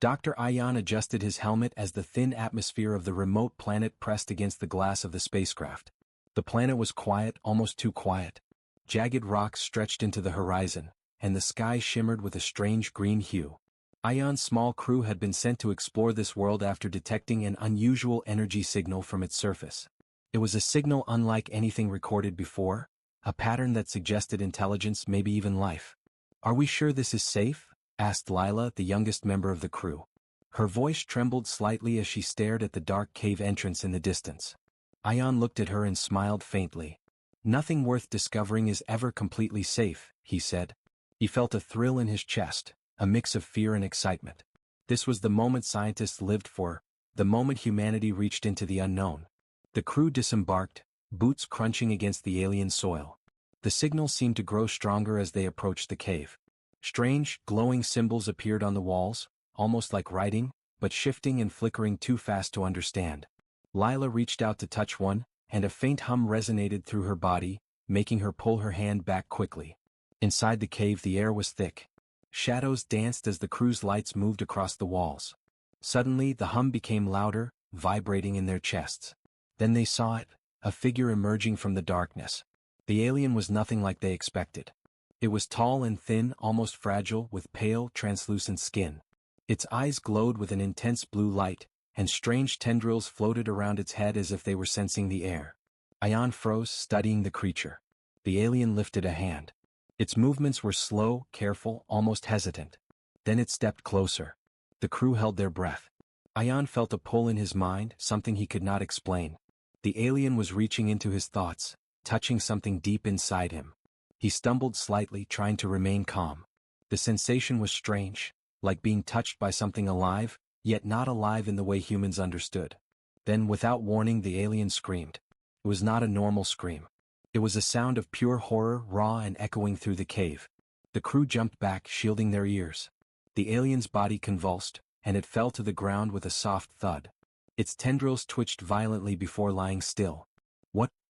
Dr. Ayan adjusted his helmet as the thin atmosphere of the remote planet pressed against the glass of the spacecraft. The planet was quiet, almost too quiet. Jagged rocks stretched into the horizon, and the sky shimmered with a strange green hue. Ayan's small crew had been sent to explore this world after detecting an unusual energy signal from its surface. It was a signal unlike anything recorded before, a pattern that suggested intelligence, maybe even life. "Are we sure this is safe?" asked Lila, the youngest member of the crew. Her voice trembled slightly as she stared at the dark cave entrance in the distance. Ayan looked at her and smiled faintly. "Nothing worth discovering is ever completely safe," he said. He felt a thrill in his chest, a mix of fear and excitement. This was the moment scientists lived for, the moment humanity reached into the unknown. The crew disembarked, boots crunching against the alien soil. The signal seemed to grow stronger as they approached the cave. Strange, glowing symbols appeared on the walls, almost like writing, but shifting and flickering too fast to understand. Lila reached out to touch one, and a faint hum resonated through her body, making her pull her hand back quickly. Inside the cave the air was thick. Shadows danced as the crew's lights moved across the walls. Suddenly the hum became louder, vibrating in their chests. Then they saw it, a figure emerging from the darkness. The alien was nothing like they expected. It was tall and thin, almost fragile, with pale, translucent skin. Its eyes glowed with an intense blue light, and strange tendrils floated around its head as if they were sensing the air. Ayan froze, studying the creature. The alien lifted a hand. Its movements were slow, careful, almost hesitant. Then it stepped closer. The crew held their breath. Ayan felt a pull in his mind, something he could not explain. The alien was reaching into his thoughts, touching something deep inside him. He stumbled slightly, trying to remain calm. The sensation was strange, like being touched by something alive, yet not alive in the way humans understood. Then, without warning, the alien screamed. It was not a normal scream. It was a sound of pure horror, raw and echoing through the cave. The crew jumped back, shielding their ears. The alien's body convulsed, and it fell to the ground with a soft thud. Its tendrils twitched violently before lying still.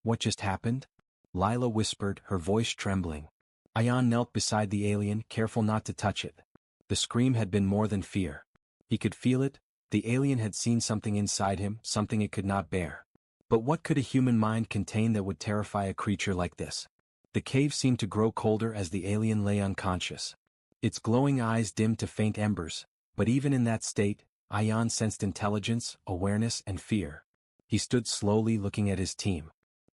What just happened?" Lila whispered, her voice trembling. Ayan knelt beside the alien, careful not to touch it. The scream had been more than fear. He could feel it. The alien had seen something inside him, something it could not bear. But what could a human mind contain that would terrify a creature like this? The cave seemed to grow colder as the alien lay unconscious. Its glowing eyes dimmed to faint embers, but even in that state, Ayan sensed intelligence, awareness, and fear. He stood slowly, looking at his team.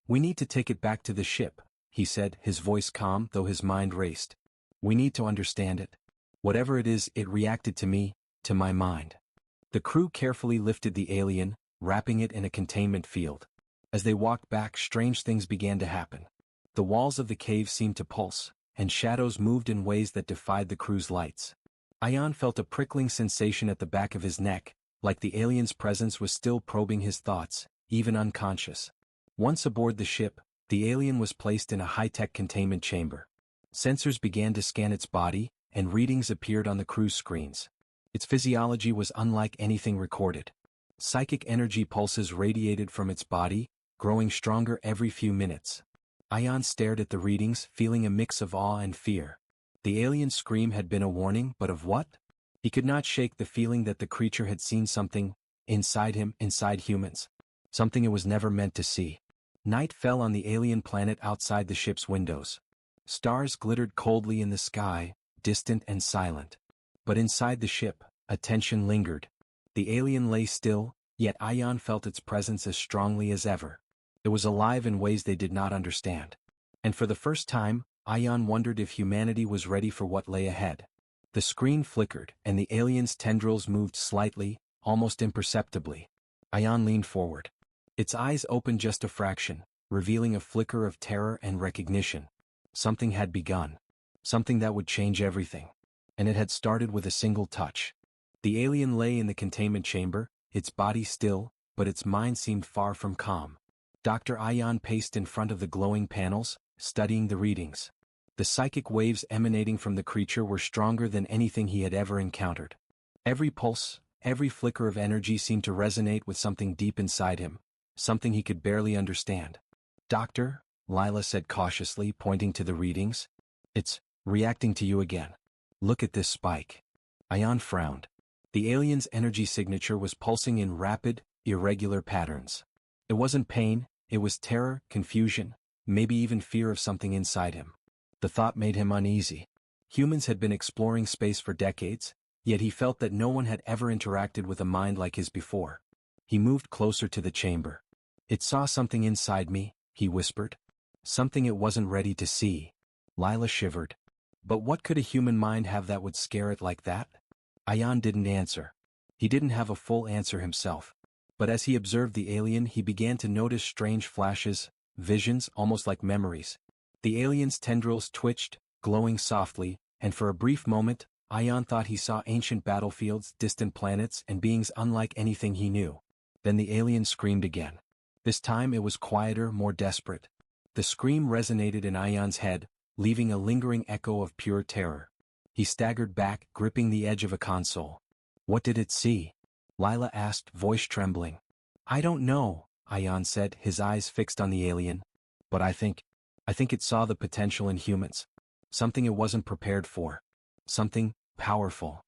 "We need to take it back to the ship," he said, his voice calm though his mind raced. "We need to understand it. Whatever it is, it reacted to me, to my mind." The crew carefully lifted the alien, wrapping it in a containment field. As they walked back, strange things began to happen. The walls of the cave seemed to pulse, and shadows moved in ways that defied the crew's lights. Ayan felt a prickling sensation at the back of his neck, like the alien's presence was still probing his thoughts, even unconscious. Once aboard the ship, the alien was placed in a high-tech containment chamber. Sensors began to scan its body, and readings appeared on the crew's screens. Its physiology was unlike anything recorded. Psychic energy pulses radiated from its body, growing stronger every few minutes. Ayan stared at the readings, feeling a mix of awe and fear. The alien's scream had been a warning, but of what? He could not shake the feeling that the creature had seen something inside him, inside humans. Something it was never meant to see. Night fell on the alien planet outside the ship's windows. Stars glittered coldly in the sky, distant and silent. But inside the ship, a tension lingered. The alien lay still, yet Ayan felt its presence as strongly as ever. It was alive in ways they did not understand. And for the first time, Ayan wondered if humanity was ready for what lay ahead. The screen flickered, and the alien's tendrils moved slightly, almost imperceptibly. Ayan leaned forward. Its eyes opened just a fraction, revealing a flicker of terror and recognition. Something had begun. Something that would change everything. And it had started with a single touch. The alien lay in the containment chamber, its body still, but its mind seemed far from calm. Dr. Ayan paced in front of the glowing panels, studying the readings. The psychic waves emanating from the creature were stronger than anything he had ever encountered. Every pulse, every flicker of energy seemed to resonate with something deep inside him, something he could barely understand. "Doctor," Lila said cautiously, pointing to the readings. "It's reacting to you again. Look at this spike." Ayan frowned. The alien's energy signature was pulsing in rapid, irregular patterns. It wasn't pain, it was terror, confusion, maybe even fear of something inside him. The thought made him uneasy. Humans had been exploring space for decades, yet he felt that no one had ever interacted with a mind like his before. He moved closer to the chamber. "It saw something inside me," he whispered. "Something it wasn't ready to see." Lila shivered. But what could a human mind have that would scare it like that? Ayan didn't answer. He didn't have a full answer himself. But as he observed the alien, he began to notice strange flashes, visions almost like memories. The alien's tendrils twitched, glowing softly, and for a brief moment, Ayan thought he saw ancient battlefields, distant planets, and beings unlike anything he knew. Then the alien screamed again. This time it was quieter, more desperate. The scream resonated in Ayan's head, leaving a lingering echo of pure terror. He staggered back, gripping the edge of a console. "What did it see?" Lila asked, voice trembling. "I don't know," Ayan said, his eyes fixed on the alien. "But I think it saw the potential in humans. Something it wasn't prepared for. Something powerful."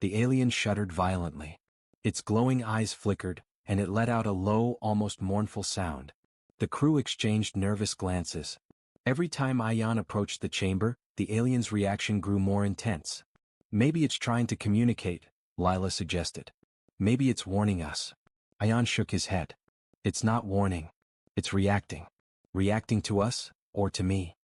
The alien shuddered violently. Its glowing eyes flickered, and it let out a low, almost mournful sound. The crew exchanged nervous glances. Every time Ayan approached the chamber, the alien's reaction grew more intense. "Maybe it's trying to communicate," Lila suggested. "Maybe it's warning us." Ayan shook his head. "It's not warning. It's reacting. Reacting to us, or to me."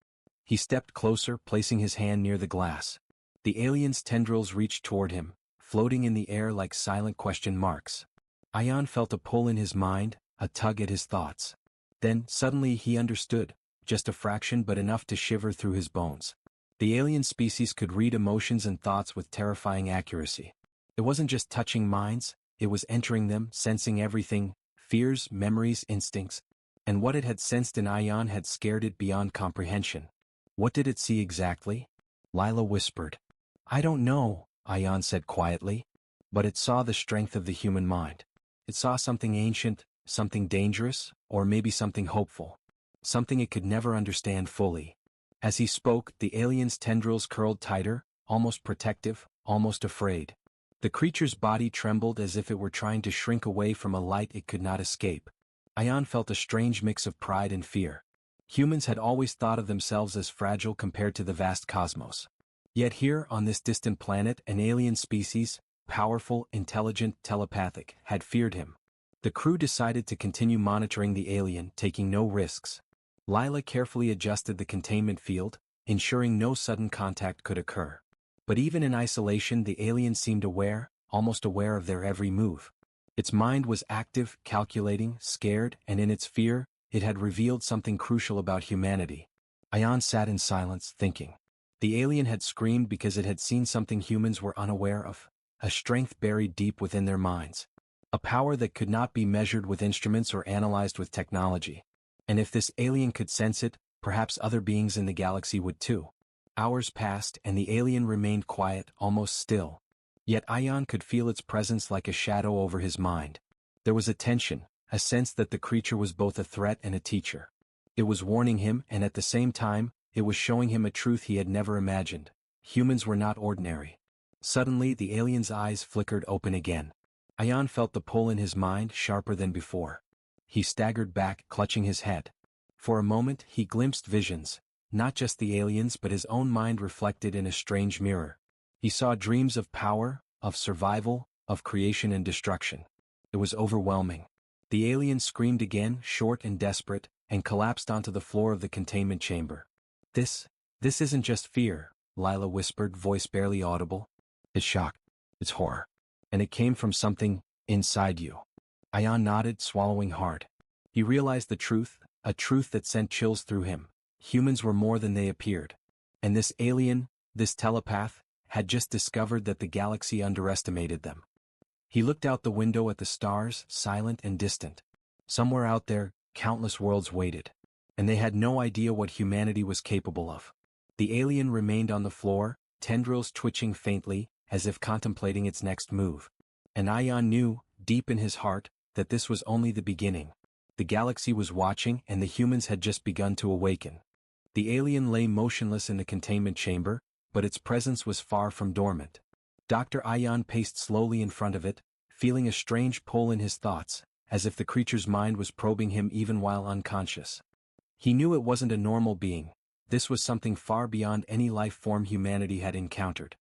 He stepped closer, placing his hand near the glass. The alien's tendrils reached toward him, floating in the air like silent question marks. Ayan felt a pull in his mind, a tug at his thoughts. Then, suddenly he understood, just a fraction but enough to shiver through his bones. The alien species could read emotions and thoughts with terrifying accuracy. It wasn't just touching minds, it was entering them, sensing everything, fears, memories, instincts. And what it had sensed in Ayan had scared it beyond comprehension. "What did it see exactly?" Lila whispered. "I don't know," Ayan said quietly. "But it saw the strength of the human mind. It saw something ancient, something dangerous, or maybe something hopeful. Something it could never understand fully." As he spoke, the alien's tendrils curled tighter, almost protective, almost afraid. The creature's body trembled as if it were trying to shrink away from a light it could not escape. Ayan felt a strange mix of pride and fear. Humans had always thought of themselves as fragile compared to the vast cosmos. Yet here, on this distant planet, an alien species, powerful, intelligent, telepathic, had feared him. The crew decided to continue monitoring the alien, taking no risks. Lila carefully adjusted the containment field, ensuring no sudden contact could occur. But even in isolation, the alien seemed aware, almost aware of their every move. Its mind was active, calculating, scared, and in its fear, it had revealed something crucial about humanity. Ayan sat in silence, thinking. The alien had screamed because it had seen something humans were unaware of, a strength buried deep within their minds. A power that could not be measured with instruments or analyzed with technology. And if this alien could sense it, perhaps other beings in the galaxy would too. Hours passed and the alien remained quiet, almost still. Yet Ayan could feel its presence like a shadow over his mind. There was a tension, a sense that the creature was both a threat and a teacher. It was warning him, and at the same time, it was showing him a truth he had never imagined. Humans were not ordinary. Suddenly, the alien's eyes flickered open again. Ayan felt the pull in his mind, sharper than before. He staggered back, clutching his head. For a moment, he glimpsed visions, not just the aliens but his own mind reflected in a strange mirror. He saw dreams of power, of survival, of creation and destruction. It was overwhelming. The alien screamed again, short and desperate, and collapsed onto the floor of the containment chamber. This isn't just fear," Lila whispered, voice barely audible. "It's shock. It's horror. And it came from something inside you." Ayan nodded, swallowing hard. He realized the truth, a truth that sent chills through him. Humans were more than they appeared. And this alien, this telepath, had just discovered that the galaxy underestimated them. He looked out the window at the stars, silent and distant. Somewhere out there, countless worlds waited. And they had no idea what humanity was capable of. The alien remained on the floor, tendrils twitching faintly, as if contemplating its next move. And Ayan knew, deep in his heart, that this was only the beginning. The galaxy was watching and the humans had just begun to awaken. The alien lay motionless in the containment chamber, but its presence was far from dormant. Dr. Ayan paced slowly in front of it, feeling a strange pull in his thoughts, as if the creature's mind was probing him even while unconscious. He knew it wasn't a normal being. This was something far beyond any life form humanity had encountered.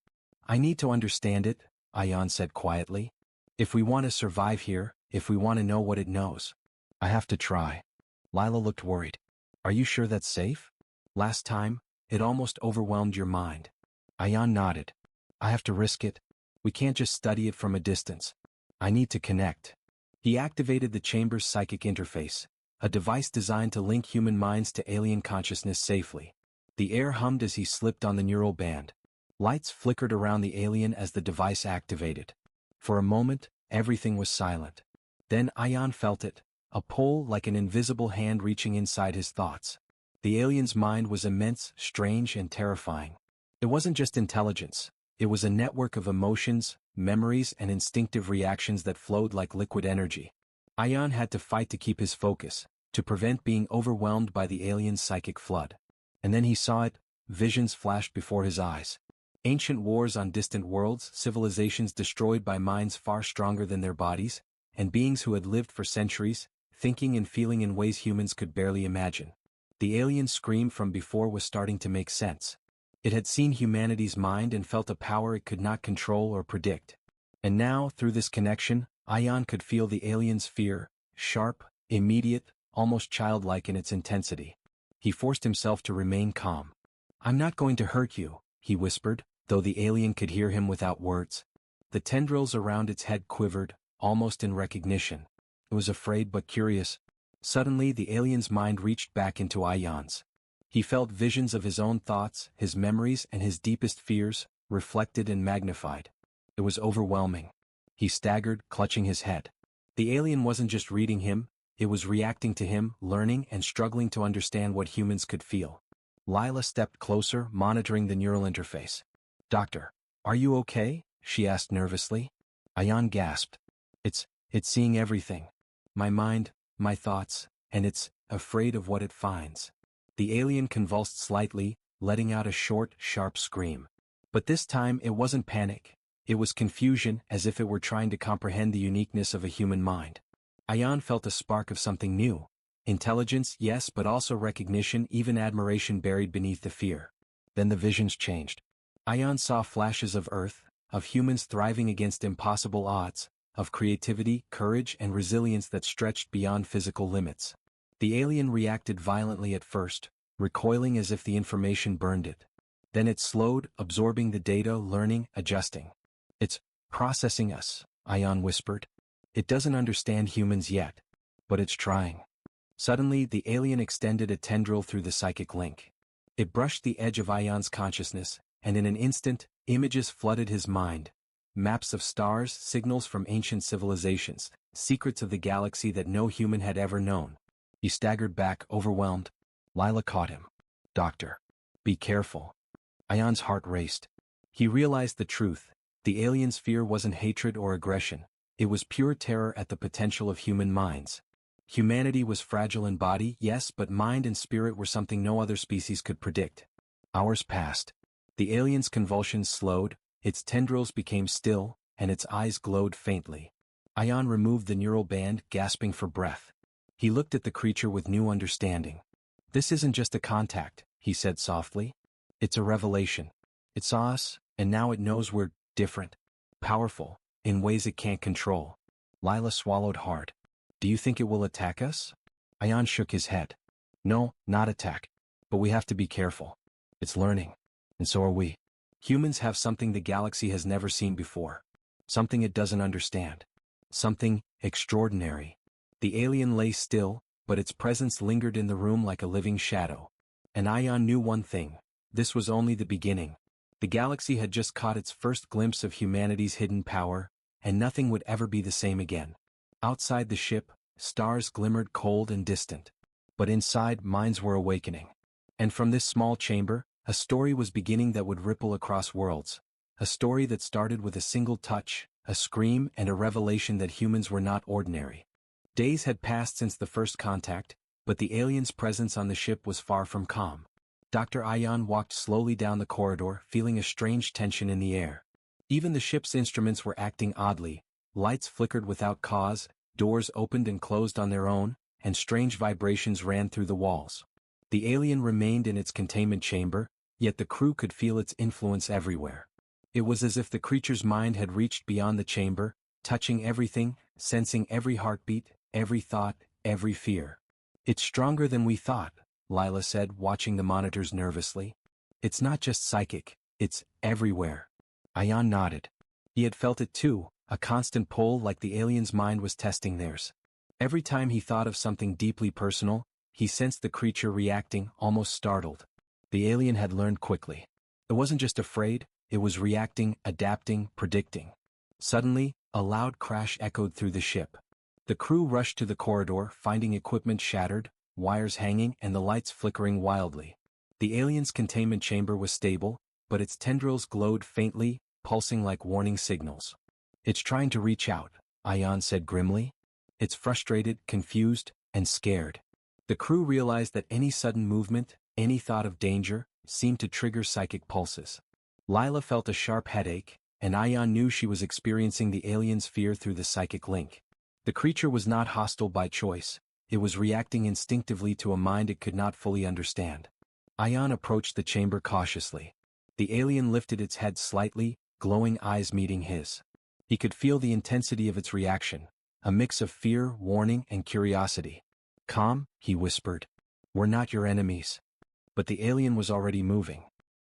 I need to understand it, Ayan said quietly. If we want to survive here, if we want to know what it knows, I have to try. Lila looked worried. Are you sure that's safe? Last time, it almost overwhelmed your mind. Ayan nodded. I have to risk it. We can't just study it from a distance. I need to connect. He activated the chamber's psychic interface, a device designed to link human minds to alien consciousness safely. The air hummed as he slipped on the neural band. Lights flickered around the alien as the device activated. For a moment, everything was silent. Then Ayan felt it, a pull like an invisible hand reaching inside his thoughts. The alien's mind was immense, strange, and terrifying. It wasn't just intelligence. It was a network of emotions, memories, and instinctive reactions that flowed like liquid energy. Ayan had to fight to keep his focus, to prevent being overwhelmed by the alien's psychic flood. And then he saw it, visions flashed before his eyes. Ancient wars on distant worlds, civilizations destroyed by minds far stronger than their bodies, and beings who had lived for centuries, thinking and feeling in ways humans could barely imagine. The alien scream from before was starting to make sense. It had seen humanity's mind and felt a power it could not control or predict. And now, through this connection, Ayan could feel the alien's fear, sharp, immediate, almost childlike in its intensity. He forced himself to remain calm. I'm not going to hurt you, he whispered, though the alien could hear him without words. The tendrils around its head quivered, almost in recognition. It was afraid but curious. Suddenly the alien's mind reached back into Ayan's. He felt visions of his own thoughts, his memories, and his deepest fears, reflected and magnified. It was overwhelming. He staggered, clutching his head. The alien wasn't just reading him, it was reacting to him, learning and struggling to understand what humans could feel. Lila stepped closer, monitoring the neural interface. Doctor, are you okay? She asked nervously. Ayan gasped. It's seeing everything. My mind, my thoughts, and it's afraid of what it finds. The alien convulsed slightly, letting out a short, sharp scream. But this time it wasn't panic. It was confusion, as if it were trying to comprehend the uniqueness of a human mind. Ayan felt a spark of something new. Intelligence, yes, but also recognition, even admiration buried beneath the fear. Then the visions changed. Ayan saw flashes of Earth, of humans thriving against impossible odds, of creativity, courage, and resilience that stretched beyond physical limits. The alien reacted violently at first, recoiling as if the information burned it. Then it slowed, absorbing the data, learning, adjusting. It's processing us, Ayan whispered. It doesn't understand humans yet, but it's trying. Suddenly, the alien extended a tendril through the psychic link. It brushed the edge of Ayan's consciousness, and in an instant, images flooded his mind. Maps of stars, signals from ancient civilizations, secrets of the galaxy that no human had ever known. He staggered back, overwhelmed. Lila caught him. Doctor, be careful. Ayan's heart raced. He realized the truth. The alien's fear wasn't hatred or aggression. It was pure terror at the potential of human minds. Humanity was fragile in body, yes, but mind and spirit were something no other species could predict. Hours passed. The alien's convulsions slowed, its tendrils became still, and its eyes glowed faintly. Ayan removed the neural band, gasping for breath. He looked at the creature with new understanding. This isn't just a contact, he said softly. It's a revelation. It saw us, and now it knows we're different, powerful, in ways it can't control. Lila swallowed hard. Do you think it will attack us? Ayan shook his head. No, not attack. But we have to be careful. It's learning. And so are we. Humans have something the galaxy has never seen before. Something it doesn't understand. Something extraordinary. The alien lay still, but its presence lingered in the room like a living shadow. And Ayan knew one thing. This was only the beginning. The galaxy had just caught its first glimpse of humanity's hidden power, and nothing would ever be the same again. Outside the ship, stars glimmered cold and distant. But inside, minds were awakening. And from this small chamber, a story was beginning that would ripple across worlds. A story that started with a single touch, a scream, and a revelation that humans were not ordinary. Days had passed since the first contact, but the alien's presence on the ship was far from calm. Dr. Ayan walked slowly down the corridor, feeling a strange tension in the air. Even the ship's instruments were acting oddly. Lights flickered without cause, doors opened and closed on their own, and strange vibrations ran through the walls. The alien remained in its containment chamber, yet the crew could feel its influence everywhere. It was as if the creature's mind had reached beyond the chamber, touching everything, sensing every heartbeat, every thought, every fear. "It's stronger than we thought," Lila said, watching the monitors nervously. "It's not just psychic, it's everywhere." Ion nodded. He had felt it too, a constant pull like the alien's mind was testing theirs. Every time he thought of something deeply personal, he sensed the creature reacting, almost startled. The alien had learned quickly. It wasn't just afraid, it was reacting, adapting, predicting. Suddenly, a loud crash echoed through the ship. The crew rushed to the corridor, finding equipment shattered, wires hanging and the lights flickering wildly. The alien's containment chamber was stable, but its tendrils glowed faintly, pulsing like warning signals. "It's trying to reach out," Ion said grimly. "It's frustrated, confused, and scared." The crew realized that any sudden movement, any thought of danger, seemed to trigger psychic pulses. Lila felt a sharp headache, and Ion knew she was experiencing the alien's fear through the psychic link. The creature was not hostile by choice, it was reacting instinctively to a mind it could not fully understand. Ion approached the chamber cautiously. The alien lifted its head slightly, glowing eyes meeting his. He could feel the intensity of its reaction, a mix of fear, warning, and curiosity. "Calm," he whispered. "We're not your enemies." But the alien was already moving.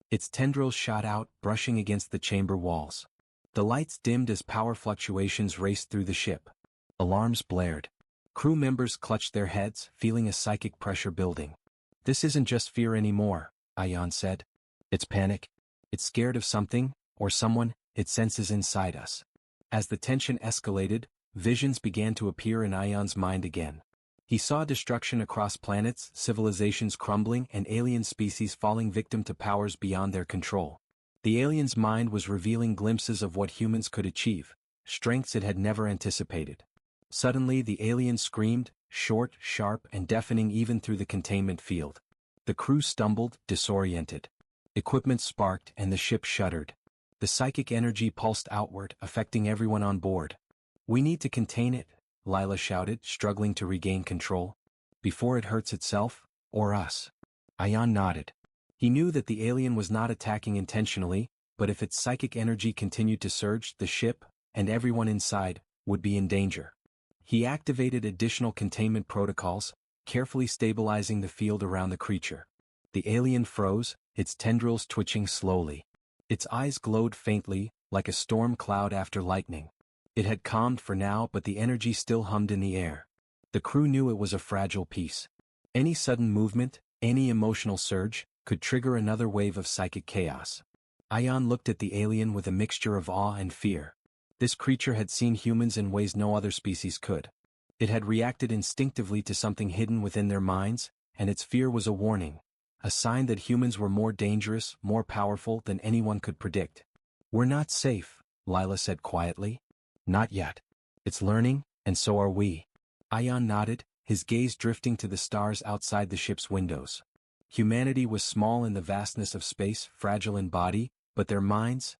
Its tendrils shot out, brushing against the chamber walls. The lights dimmed as power fluctuations raced through the ship. Alarms blared. Crew members clutched their heads, feeling a psychic pressure building. "This isn't just fear anymore," Ion said. "It's panic. It's scared of something, or someone, it senses inside us." As the tension escalated, visions began to appear in Ion's mind again. He saw destruction across planets, civilizations crumbling, and alien species falling victim to powers beyond their control. The alien's mind was revealing glimpses of what humans could achieve, strengths it had never anticipated. Suddenly the alien screamed, short, sharp, and deafening even through the containment field. The crew stumbled, disoriented. Equipment sparked and the ship shuddered. The psychic energy pulsed outward, affecting everyone on board. "We need to contain it," Lila shouted, struggling to regain control. "Before it hurts itself, or us." Ion nodded. He knew that the alien was not attacking intentionally, but if its psychic energy continued to surge, the ship, and everyone inside, would be in danger. He activated additional containment protocols, carefully stabilizing the field around the creature. The alien froze, its tendrils twitching slowly. Its eyes glowed faintly, like a storm cloud after lightning. It had calmed for now, but the energy still hummed in the air. The crew knew it was a fragile piece. Any sudden movement, any emotional surge, could trigger another wave of psychic chaos. Ion looked at the alien with a mixture of awe and fear. This creature had seen humans in ways no other species could. It had reacted instinctively to something hidden within their minds, and its fear was a warning, a sign that humans were more dangerous, more powerful than anyone could predict. "We're not safe," Lila said quietly. "Not yet. It's learning, and so are we." Ion nodded, his gaze drifting to the stars outside the ship's windows. Humanity was small in the vastness of space, fragile in body, but their minds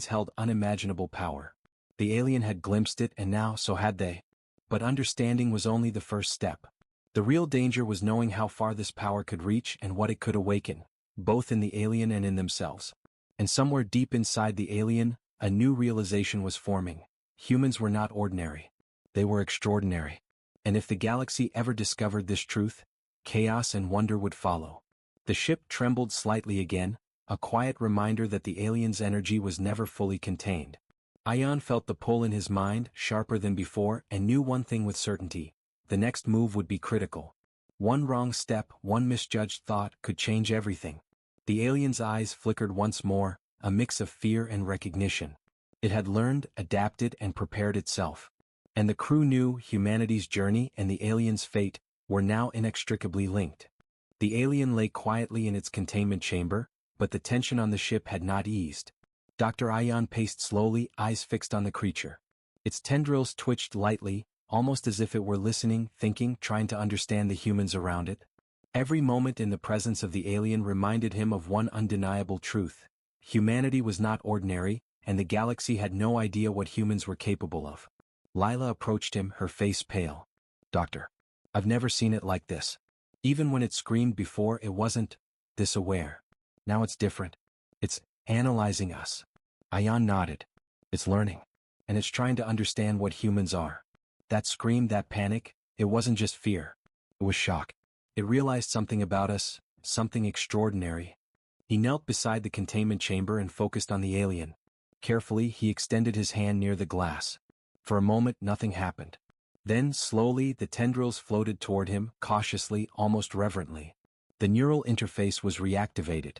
held unimaginable power. The alien had glimpsed it, and now so had they. But understanding was only the first step. The real danger was knowing how far this power could reach and what it could awaken, both in the alien and in themselves. And somewhere deep inside the alien, a new realization was forming. Humans were not ordinary. They were extraordinary. And if the galaxy ever discovered this truth, chaos and wonder would follow. The ship trembled slightly again, a quiet reminder that the alien's energy was never fully contained. Ion felt the pull in his mind, sharper than before, and knew one thing with certainty: the next move would be critical. One wrong step, one misjudged thought, could change everything. The alien's eyes flickered once more, a mix of fear and recognition. It had learned, adapted, and prepared itself. And the crew knew humanity's journey and the alien's fate were now inextricably linked. The alien lay quietly in its containment chamber, but the tension on the ship had not eased. Dr. Ion paced slowly, eyes fixed on the creature. Its tendrils twitched lightly, almost as if it were listening, thinking, trying to understand the humans around it. Every moment in the presence of the alien reminded him of one undeniable truth: humanity was not ordinary, and the galaxy had no idea what humans were capable of. Lila approached him, her face pale. "Doctor, I've never seen it like this. Even when it screamed before, it wasn't this aware. Now it's different. It's analyzing us." Ayan nodded. "It's learning. And it's trying to understand what humans are." That scream, that panic, it wasn't just fear. It was shock. It realized something about us, something extraordinary. He knelt beside the containment chamber and focused on the alien. Carefully, he extended his hand near the glass. For a moment, nothing happened. Then, slowly, the tendrils floated toward him, cautiously, almost reverently. The neural interface was reactivated.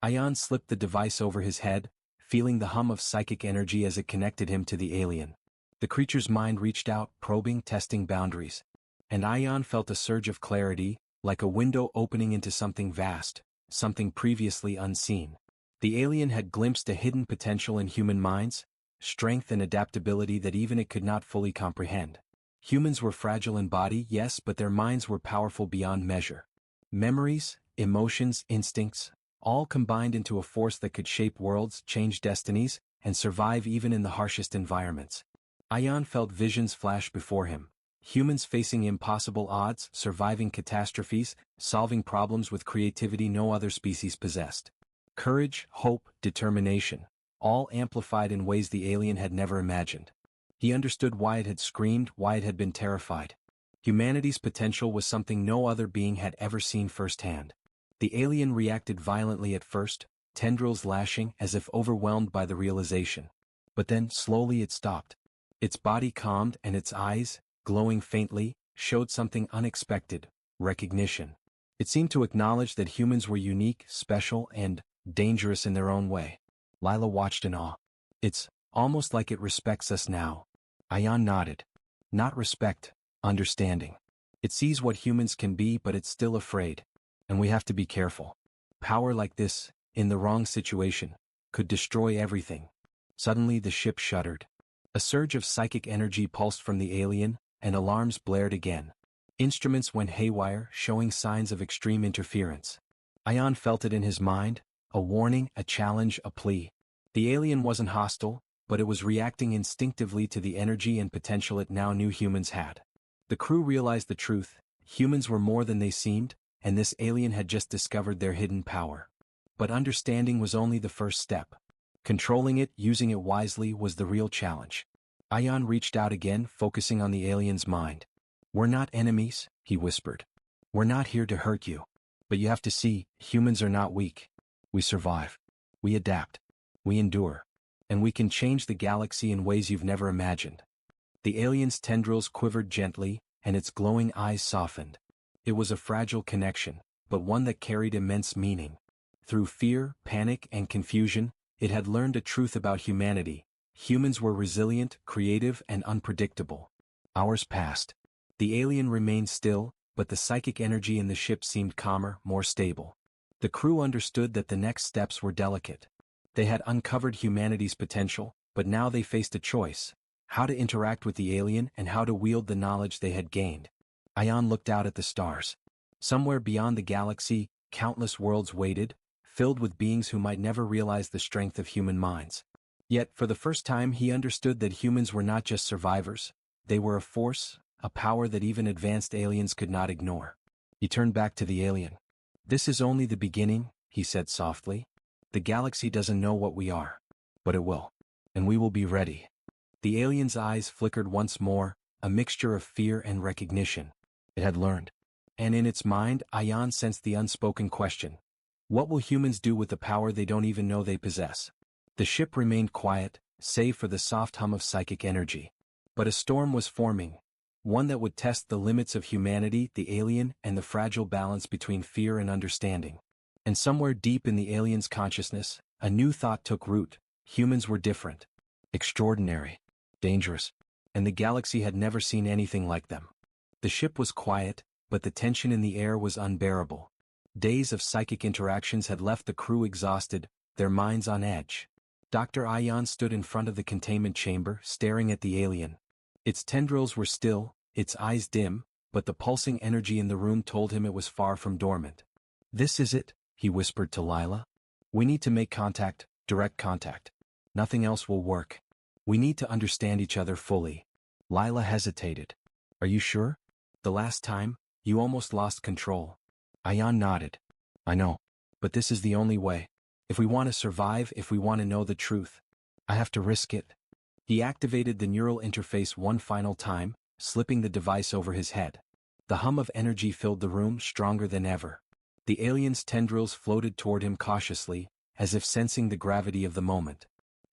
Ayan slipped the device over his head, feeling the hum of psychic energy as it connected him to the alien. The creature's mind reached out, probing, testing boundaries. And Ayan felt a surge of clarity, like a window opening into something vast, something previously unseen. The alien had glimpsed a hidden potential in human minds, strength and adaptability that even it could not fully comprehend. Humans were fragile in body, yes, but their minds were powerful beyond measure. Memories, emotions, instincts, all combined into a force that could shape worlds, change destinies, and survive even in the harshest environments. Ayan felt visions flash before him. Humans facing impossible odds, surviving catastrophes, solving problems with creativity no other species possessed. Courage, hope, determination, all amplified in ways the alien had never imagined. He understood why it had screamed, why it had been terrified. Humanity's potential was something no other being had ever seen firsthand. The alien reacted violently at first, tendrils lashing as if overwhelmed by the realization. But then, slowly it stopped. Its body calmed and its eyes, glowing faintly, showed something unexpected: recognition. It seemed to acknowledge that humans were unique, special, and dangerous in their own way. Lila watched in awe. "It's almost like it respects us now." Ayan nodded. "Not respect, understanding. It sees what humans can be, but it's still afraid. And we have to be careful. Power like this, in the wrong situation, could destroy everything." Suddenly the ship shuddered. A surge of psychic energy pulsed from the alien, and alarms blared again. Instruments went haywire, showing signs of extreme interference. Ayan felt it in his mind, a warning, a challenge, a plea. The alien wasn't hostile, but it was reacting instinctively to the energy and potential it now knew humans had. The crew realized the truth: humans were more than they seemed, and this alien had just discovered their hidden power. But understanding was only the first step. Controlling it, using it wisely, was the real challenge. Ayan reached out again, focusing on the alien's mind. "We're not enemies," he whispered. "We're not here to hurt you. But you have to see, humans are not weak. We survive. We adapt. We endure. And we can change the galaxy in ways you've never imagined." The alien's tendrils quivered gently, and its glowing eyes softened. It was a fragile connection, but one that carried immense meaning. Through fear, panic, and confusion, it had learned a truth about humanity. Humans were resilient, creative, and unpredictable. Hours passed. The alien remained still, but the psychic energy in the ship seemed calmer, more stable. The crew understood that the next steps were delicate. They had uncovered humanity's potential, but now they faced a choice: how to interact with the alien and how to wield the knowledge they had gained. Ayan looked out at the stars. Somewhere beyond the galaxy, countless worlds waited, filled with beings who might never realize the strength of human minds. Yet, for the first time, he understood that humans were not just survivors. They were a force, a power that even advanced aliens could not ignore. He turned back to the alien. "This is only the beginning," he said softly. "The galaxy doesn't know what we are. But it will. And we will be ready." The alien's eyes flickered once more, a mixture of fear and recognition. It had learned. And in its mind, Ayan sensed the unspoken question: what will humans do with the power they don't even know they possess? The ship remained quiet, save for the soft hum of psychic energy. But a storm was forming, one that would test the limits of humanity, the alien, and the fragile balance between fear and understanding. And somewhere deep in the alien's consciousness, a new thought took root: humans were different, extraordinary, dangerous, and the galaxy had never seen anything like them. The ship was quiet, but the tension in the air was unbearable. Days of psychic interactions had left the crew exhausted, their minds on edge. Dr. Ayan stood in front of the containment chamber, staring at the alien. Its tendrils were still, its eyes dim, but the pulsing energy in the room told him it was far from dormant. "This is it," he whispered to Lila. "We need to make contact, direct contact. Nothing else will work. We need to understand each other fully. Lila hesitated. Are you sure? The last time, you almost lost control. Ayan nodded. I know. But this is the only way. If we want to survive, if we want to know the truth, I have to risk it. He activated the neural interface one final time, slipping the device over his head. The hum of energy filled the room stronger than ever. The alien's tendrils floated toward him cautiously, as if sensing the gravity of the moment.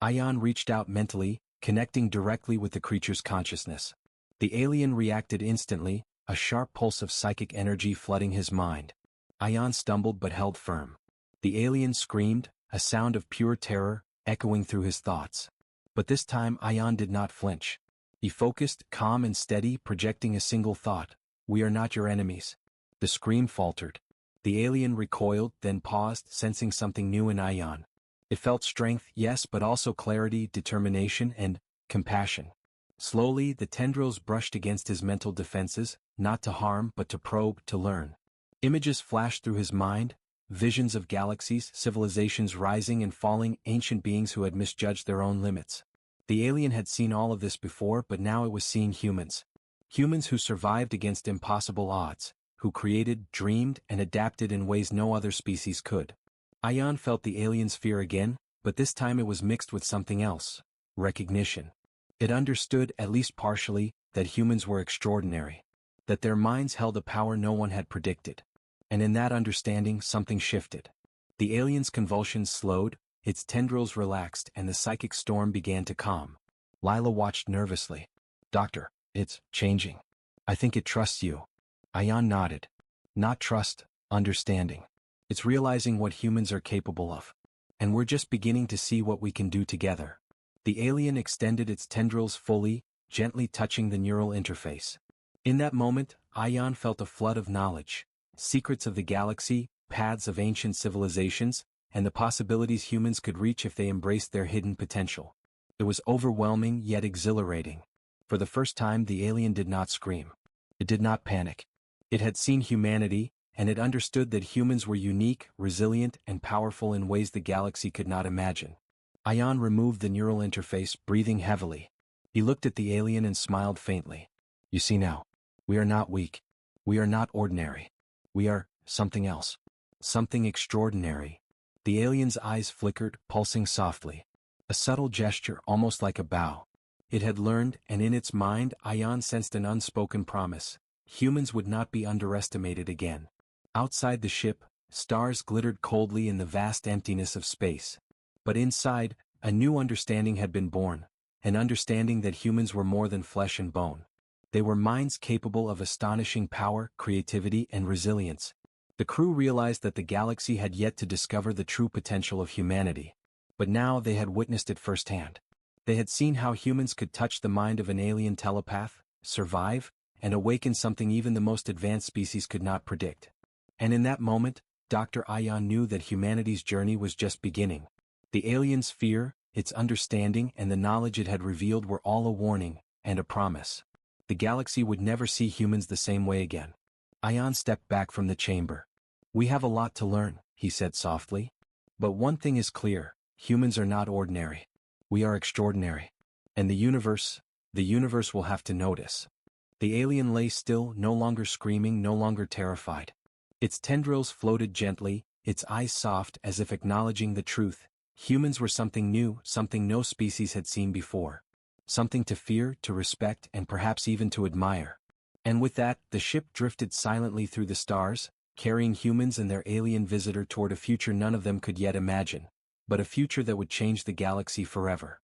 Ayan reached out mentally, connecting directly with the creature's consciousness. The alien reacted instantly, a sharp pulse of psychic energy flooding his mind. Ayan stumbled but held firm. The alien screamed, a sound of pure terror, echoing through his thoughts. But this time Ayan did not flinch. He focused, calm and steady, projecting a single thought. We are not your enemies. The scream faltered. The alien recoiled, then paused, sensing something new in Ayan. It felt strength, yes, but also clarity, determination, and compassion. Slowly, the tendrils brushed against his mental defenses, not to harm, but to probe, to learn. Images flashed through his mind, visions of galaxies, civilizations rising and falling, ancient beings who had misjudged their own limits. The alien had seen all of this before, but now it was seeing humans. Humans who survived against impossible odds, who created, dreamed, and adapted in ways no other species could. Ayan felt the alien's fear again, but this time it was mixed with something else. Recognition. It understood, at least partially, that humans were extraordinary. That their minds held a power no one had predicted. And in that understanding, something shifted. The alien's convulsions slowed, its tendrils relaxed, and the psychic storm began to calm. Lila watched nervously. Doctor, it's changing. I think it trusts you. Ayan nodded. Not trust, understanding. It's realizing what humans are capable of. And we're just beginning to see what we can do together. The alien extended its tendrils fully, gently touching the neural interface. In that moment, Ayan felt a flood of knowledge. Secrets of the galaxy, paths of ancient civilizations, and the possibilities humans could reach if they embraced their hidden potential. It was overwhelming yet exhilarating. For the first time, the alien did not scream. It did not panic. It had seen humanity, and it understood that humans were unique, resilient, and powerful in ways the galaxy could not imagine. Ayan removed the neural interface, breathing heavily. He looked at the alien and smiled faintly. You see now, we are not weak. We are not ordinary. We are something else. Something extraordinary. The alien's eyes flickered, pulsing softly. A subtle gesture, almost like a bow. It had learned, and in its mind, Ayan sensed an unspoken promise. Humans would not be underestimated again. Outside the ship, stars glittered coldly in the vast emptiness of space. But inside, a new understanding had been born, an understanding that humans were more than flesh and bone. They were minds capable of astonishing power, creativity, and resilience. The crew realized that the galaxy had yet to discover the true potential of humanity. But now they had witnessed it firsthand. They had seen how humans could touch the mind of an alien telepath, survive, and awaken something even the most advanced species could not predict. And in that moment, Dr. Ayan knew that humanity's journey was just beginning. The alien's fear, its understanding, and the knowledge it had revealed were all a warning, and a promise. The galaxy would never see humans the same way again. Ayan stepped back from the chamber. We have a lot to learn, he said softly. But one thing is clear, humans are not ordinary. We are extraordinary. And the universe will have to notice. The alien lay still, no longer screaming, no longer terrified. Its tendrils floated gently, its eyes soft as if acknowledging the truth. Humans were something new, something no species had seen before. Something to fear, to respect, and perhaps even to admire. And with that, the ship drifted silently through the stars, carrying humans and their alien visitor toward a future none of them could yet imagine. But a future that would change the galaxy forever.